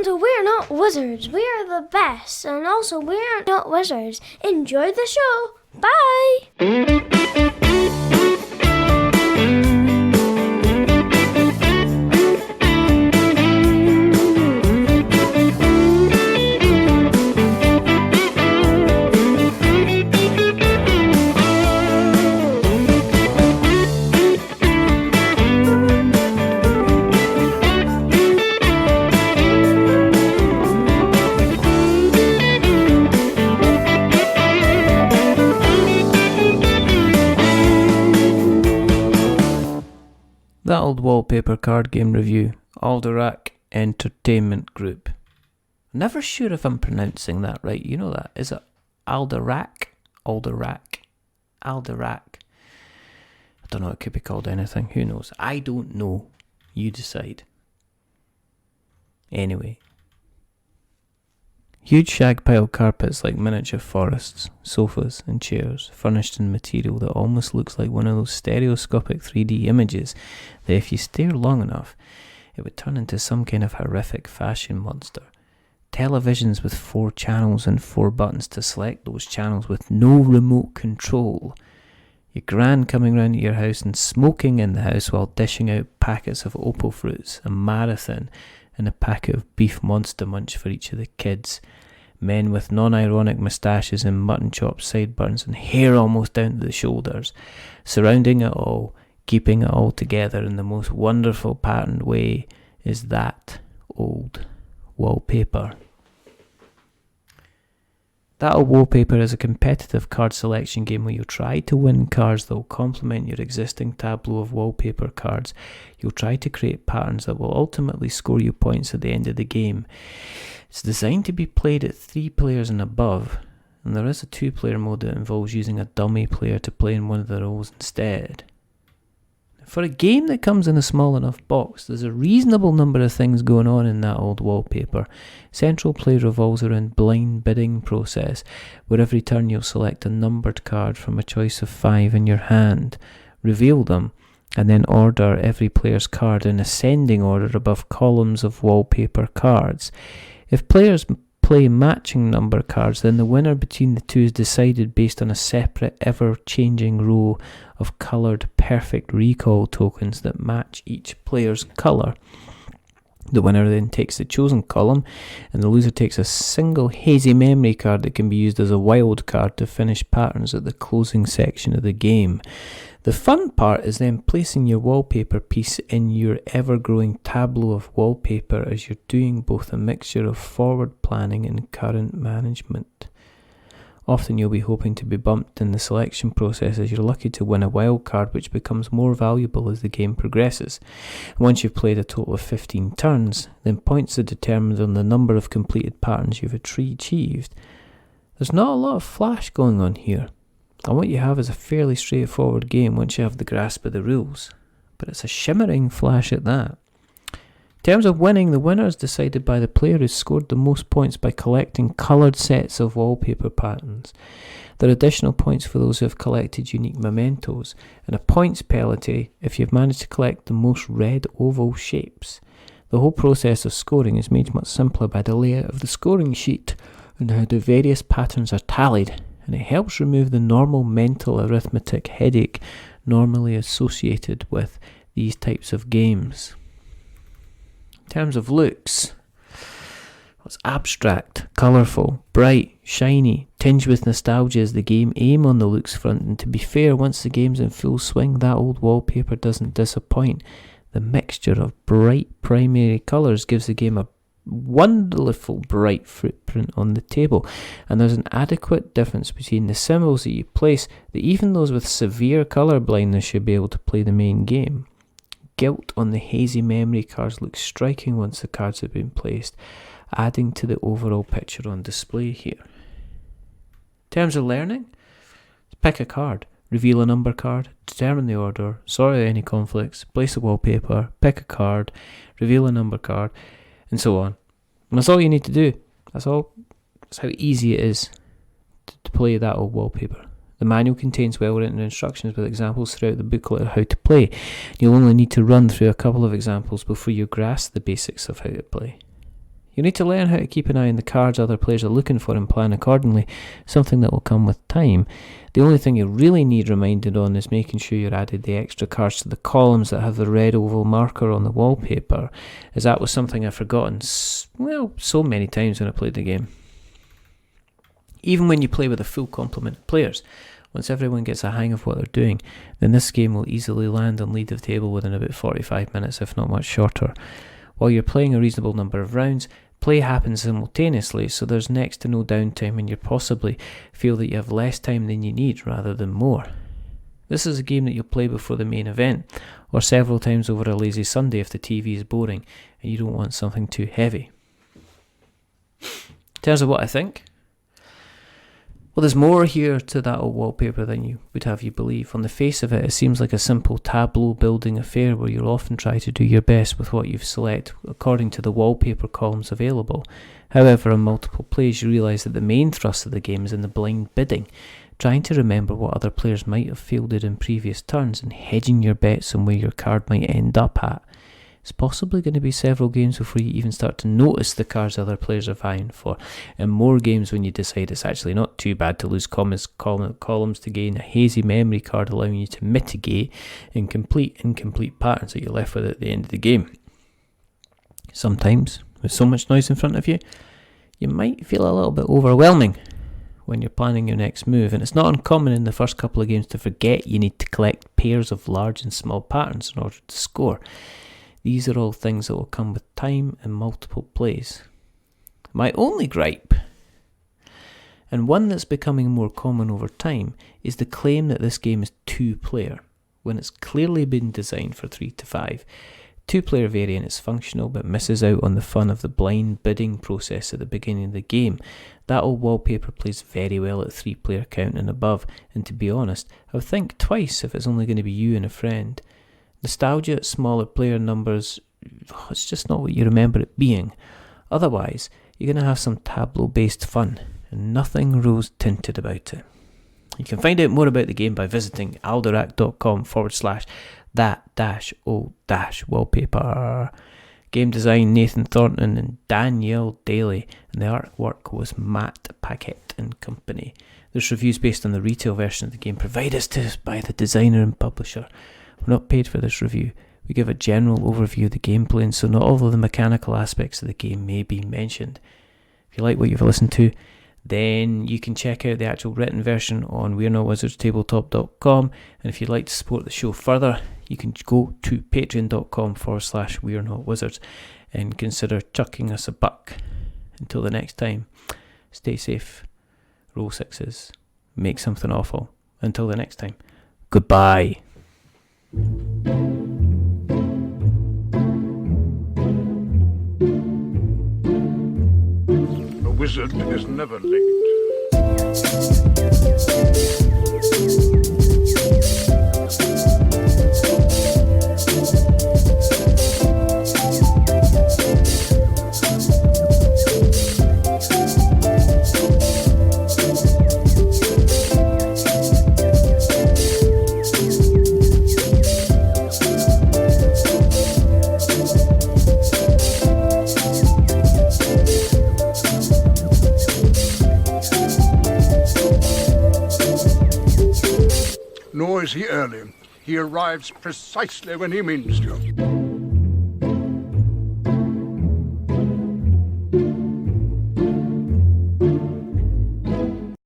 And we're not wizards. We are the best. And also, we're not wizards. Enjoy the show. Bye. That Old Wallpaper card game review, Alderac Entertainment Group. Never sure if I'm pronouncing that right, you know that. Is it Alderac? Alderac? Alderac? I don't know, it could be called anything, who knows? I don't know, you decide. Anyway. Huge shag pile carpets like miniature forests, sofas and chairs, furnished in material that almost looks like one of those stereoscopic 3D images that if you stare long enough, it would turn into some kind of horrific fashion monster. Televisions with 4 channels and 4 buttons to select those channels with no remote control. Your gran coming round to your house and smoking in the house while dishing out packets of Opal fruits, a marathon, and a packet of beef Monster Munch for each of the kids. Men with non-ironic moustaches and mutton chop sideburns and hair almost down to the shoulders, surrounding it all, keeping it all together in the most wonderful patterned way is that old wallpaper. That Old Wallpaper is a competitive card selection game where you'll try to win cards that will complement your existing tableau of wallpaper cards. You'll try to create patterns that will ultimately score you points at the end of the game. It's designed to be played at 3 players and above, and there is a 2-player mode that involves using a dummy player to play in one of the roles instead. For a game that comes in a small enough box, there's a reasonable number of things going on in that old wallpaper. Central play revolves around blind bidding process, where every turn you'll select a numbered card from a choice of 5 in your hand, reveal them, and then order every player's card in ascending order above columns of wallpaper cards. If players play matching number cards, then the winner between the two is decided based on a separate, ever-changing row of coloured perfect recall tokens that match each player's colour. The winner then takes the chosen column, and the loser takes a single hazy memory card that can be used as a wild card to finish patterns at the closing section of the game. The fun part is then placing your wallpaper piece in your ever-growing tableau of wallpaper as you're doing both a mixture of forward planning and current management. Often you'll be hoping to be bumped in the selection process as you're lucky to win a wild card which becomes more valuable as the game progresses. Once you've played a total of 15 turns, then points are determined on the number of completed patterns you've achieved. There's not a lot of flash going on here, and what you have is a fairly straightforward game once you have the grasp of the rules, but it's a shimmering flash at that. In terms of winning, the winner is decided by the player who scored the most points by collecting coloured sets of wallpaper patterns. There are additional points for those who have collected unique mementos, and a points penalty if you've managed to collect the most red oval shapes. The whole process of scoring is made much simpler by the layout of the scoring sheet and how the various patterns are tallied, and it helps remove the normal mental arithmetic headache normally associated with these types of games. In terms of looks, it's abstract, colourful, bright, shiny, tinged with nostalgia as the game aim on the looks front, and to be fair, once the game's in full swing, that old wallpaper doesn't disappoint. The mixture of bright primary colours gives the game a wonderful bright footprint on the table, and there's an adequate difference between the symbols that you place that even those with severe colour blindness should be able to play the main game. Gilt on the hazy memory cards looks striking once the cards have been placed, adding to the overall picture on display here. In terms of learning, pick a card, reveal a number card, determine the order, sort out any conflicts, place a wallpaper, pick a card, reveal a number card, and so on. And that's all you need to do. That's all. That's how easy it is to play that old wallpaper. The manual contains well-written instructions with examples throughout the booklet of how to play. You'll only need to run through a couple of examples before you grasp the basics of how to play. You need to learn how to keep an eye on the cards other players are looking for and plan accordingly, something that will come with time. The only thing you really need reminded on is making sure you've added the extra cards to the columns that have the red oval marker on the wallpaper, as that was something I've forgotten, so many times when I played the game. Even when you play with a full complement of players, once everyone gets a hang of what they're doing, then this game will easily land on lead of table within about 45 minutes, if not much shorter. While you're playing a reasonable number of rounds, play happens simultaneously, so there's next to no downtime and you possibly feel that you have less time than you need rather than more. This is a game that you'll play before the main event, or several times over a lazy Sunday if the TV is boring and you don't want something too heavy. In terms of what I think, well, there's more here to that old wallpaper than you would have you believe. On the face of it, it seems like a simple tableau building affair where you'll often try to do your best with what you've selected according to the wallpaper columns available. However, on multiple plays, you realise that the main thrust of the game is in the blind bidding, trying to remember what other players might have fielded in previous turns and hedging your bets on where your card might end up at. It's possibly going to be several games before you even start to notice the cards other players are vying for, and more games when you decide it's actually not too bad to lose columns to gain a hazy memory card allowing you to mitigate and complete incomplete patterns that you're left with at the end of the game. Sometimes, with so much noise in front of you, you might feel a little bit overwhelming when you're planning your next move, and it's not uncommon in the first couple of games to forget you need to collect pairs of large and small patterns in order to score. These are all things that will come with time and multiple plays. My only gripe, and one that's becoming more common over time, is the claim that this game is 2-player, when it's clearly been designed for 3 to 5. 2-player variant is functional but misses out on the fun of the blind bidding process at the beginning of the game. That old wallpaper plays very well at 3-player count and above, and to be honest, I would think twice if it's only going to be you and a friend. Nostalgia at smaller player numbers, it's just not what you remember it being. Otherwise, you're going to have some tableau-based fun, and nothing rose-tinted about it. You can find out more about the game by visiting alderac.com/that-old-wallpaper. Game design Nathan Thornton and Danielle Daly, and the artwork was Matt Paquette and Company. There's reviews based on the retail version of the game provided to us by the designer and publisher. We're not paid for this review. We give a general overview of the gameplay, and so not all of the mechanical aspects of the game may be mentioned. If you like what you've listened to, then you can check out the actual written version on we'renotwizardstabletop.com, and if you'd like to support the show further, you can go to patreon.com/we'renotwizards and consider chucking us a buck. Until the next time, stay safe, roll sixes, make something awful. Until the next time, goodbye. A wizard is never late. Nor is he early. He arrives precisely when he means to.